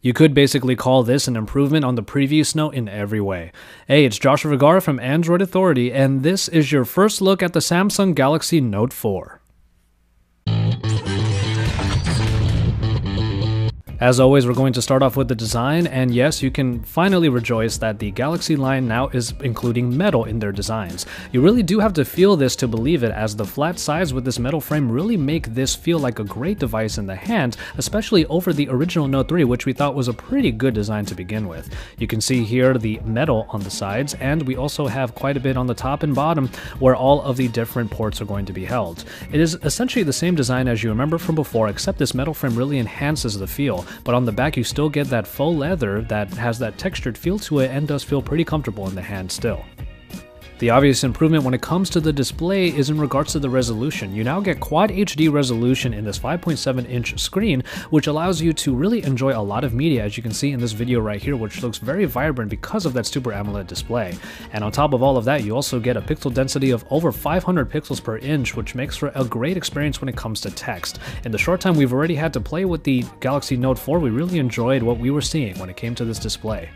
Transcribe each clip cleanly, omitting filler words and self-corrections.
You could basically call this an improvement on the previous Note in every way. Hey, it's Joshua Vergara from Android Authority, and this is your first look at the Samsung Galaxy Note 4. As always, we're going to start off with the design, and yes, you can finally rejoice that the Galaxy line now is including metal in their designs. You really do have to feel this to believe it, as the flat sides with this metal frame really make this feel like a great device in the hand, especially over the original Note 3, which we thought was a pretty good design to begin with. You can see here the metal on the sides, and we also have quite a bit on the top and bottom where all of the different ports are going to be held. It is essentially the same design as you remember from before, except this metal frame really enhances the feel. But on the back you still get that faux leather that has that textured feel to it and does feel pretty comfortable in the hand still. The obvious improvement when it comes to the display is in regards to the resolution. You now get Quad HD resolution in this 5.7-inch screen, which allows you to really enjoy a lot of media, as you can see in this video right here, which looks very vibrant because of that Super AMOLED display. And on top of all of that, you also get a pixel density of over 500 pixels per inch, which makes for a great experience when it comes to text. In the short time we've already had to play with the Galaxy Note 4, we really enjoyed what we were seeing when it came to this display.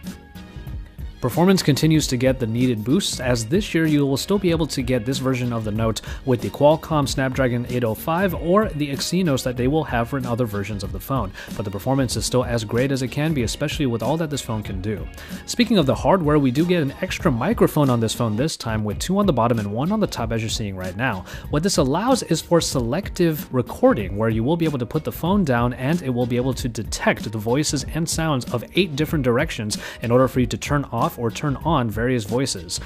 Performance continues to get the needed boosts, as this year you will still be able to get this version of the Note with the Qualcomm Snapdragon 805 or the Exynos that they will have for in other versions of the phone, but the performance is still as great as it can be, especially with all that this phone can do. Speaking of the hardware, we do get an extra microphone on this phone this time, with 2 on the bottom and 1 on the top, as you're seeing right now. What this allows is for selective recording, where you will be able to put the phone down and it will be able to detect the voices and sounds of 8 different directions in order for you to turn off or turn on various voices.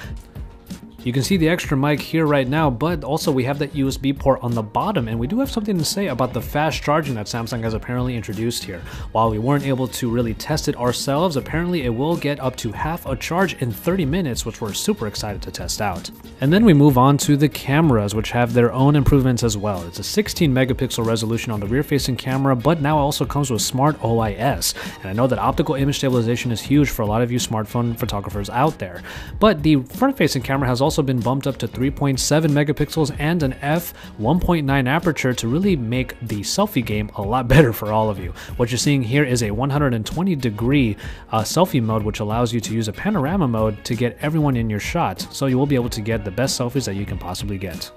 You can see the extra mic here right now, but also we have that USB port on the bottom, and we do have something to say about the fast charging that Samsung has apparently introduced here. While we weren't able to really test it ourselves, apparently it will get up to half a charge in 30 minutes, which we're super excited to test out. And then we move on to the cameras, which have their own improvements as well. It's a 16 megapixel resolution on the rear-facing camera, but now it also comes with Smart OIS. And I know that optical image stabilization is huge for a lot of you smartphone photographers out there, but the front-facing camera has also been bumped up to 3.7 megapixels and an f1.9 aperture to really make the selfie game a lot better for all of you. What you're seeing here is a 120-degree selfie mode, which allows you to use a panorama mode to get everyone in your shot, so you will be able to get the best selfies that you can possibly get.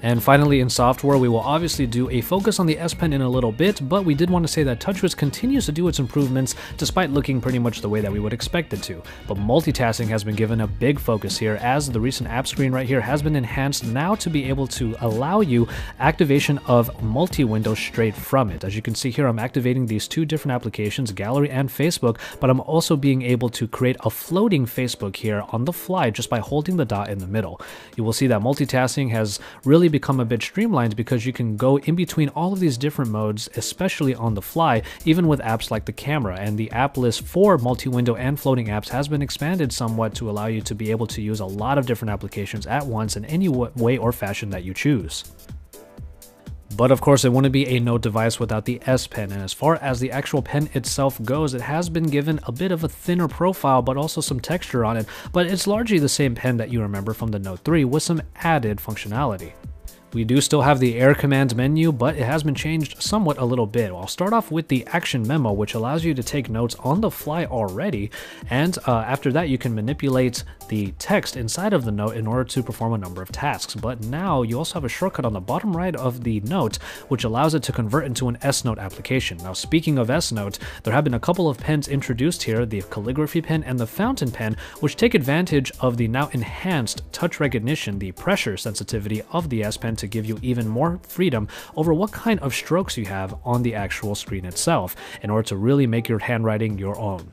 And finally, in software, we will obviously do a focus on the S Pen in a little bit, but we did want to say that TouchWiz continues to do its improvements despite looking pretty much the way that we would expect it to. But multitasking has been given a big focus here, as the recent app screen right here has been enhanced now to be able to allow you activation of multi-window straight from it. As you can see here, I'm activating these 2 different applications, Gallery and Facebook, but I'm also being able to create a floating Facebook here on the fly just by holding the dot in the middle. You will see that multitasking has really become a bit streamlined because you can go in between all of these different modes, especially on the fly, even with apps like the camera. And the app list for multi-window and floating apps has been expanded somewhat to allow you to be able to use a lot of different applications at once in any way or fashion that you choose. But of course, it wouldn't be a Note device without the S Pen, and as far as the actual pen itself goes, it has been given a bit of a thinner profile, but also some texture on it, but it's largely the same pen that you remember from the Note 3 with some added functionality. We do still have the Air Commands menu, but it has been changed somewhat a little bit. I'll start off with the Action Memo, which allows you to take notes on the fly already, and after that you can manipulate the text inside of the note in order to perform a number of tasks. But now you also have a shortcut on the bottom right of the note, which allows it to convert into an S Note application. Now, speaking of S Note, there have been a couple of pens introduced here, the calligraphy pen and the fountain pen, which take advantage of the now enhanced touch recognition, the pressure sensitivity of the S Pen, to give you even more freedom over what kind of strokes you have on the actual screen itself in order to really make your handwriting your own.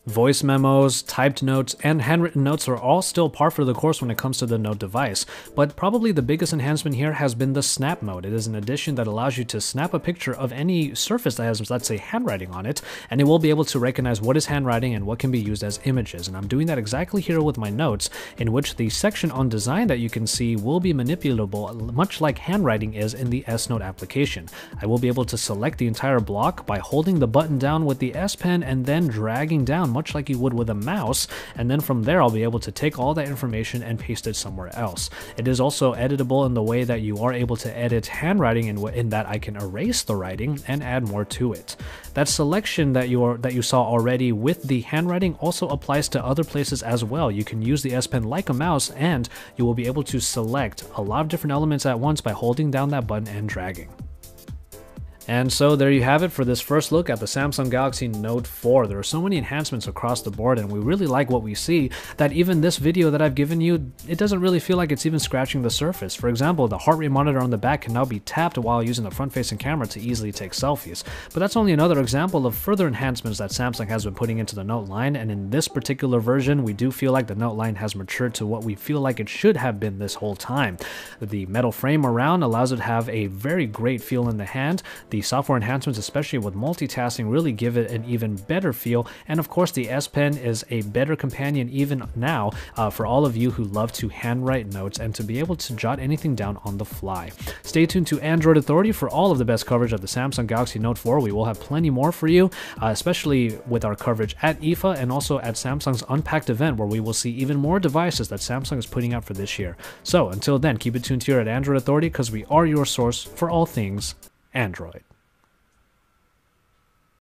Voice memos, typed notes, and handwritten notes are all still par for the course when it comes to the Note device, but probably the biggest enhancement here has been the Snap mode. It is an addition that allows you to snap a picture of any surface that has, let's say, handwriting on it, and it will be able to recognize what is handwriting and what can be used as images. And I'm doing that exactly here with my notes, in which the section on design that you can see will be manipulable, much like handwriting is in the S Note application. I will be able to select the entire block by holding the button down with the S Pen and then dragging down down much like you would with a mouse, and then from there I'll be able to take all that information and paste it somewhere else. It is also editable in the way that you are able to edit handwriting in that I can erase the writing and add more to it. That selection that you saw already with the handwriting also applies to other places as well. You can use the S Pen like a mouse, and you will be able to select a lot of different elements at once by holding down that button and dragging. And so there you have it for this first look at the Samsung Galaxy Note 4. There are so many enhancements across the board, and we really like what we see that even this video that I've given you, it doesn't really feel like it's even scratching the surface. For example, the heart rate monitor on the back can now be tapped while using the front-facing camera to easily take selfies. But that's only another example of further enhancements that Samsung has been putting into the Note line, and in this particular version, we do feel like the Note line has matured to what we feel like it should have been this whole time. The metal frame around allows it to have a very great feel in the hand. The software enhancements, especially with multitasking, really give it an even better feel, and of course the S Pen is a better companion even now for all of you who love to handwrite notes and to be able to jot anything down on the fly. Stay tuned to Android Authority for all of the best coverage of the Samsung Galaxy Note 4. We will have plenty more for you, especially with our coverage at IFA and also at Samsung's Unpacked event, where we will see even more devices that Samsung is putting out for this year. So until then, keep it tuned here at Android Authority, because we are your source for all things Android.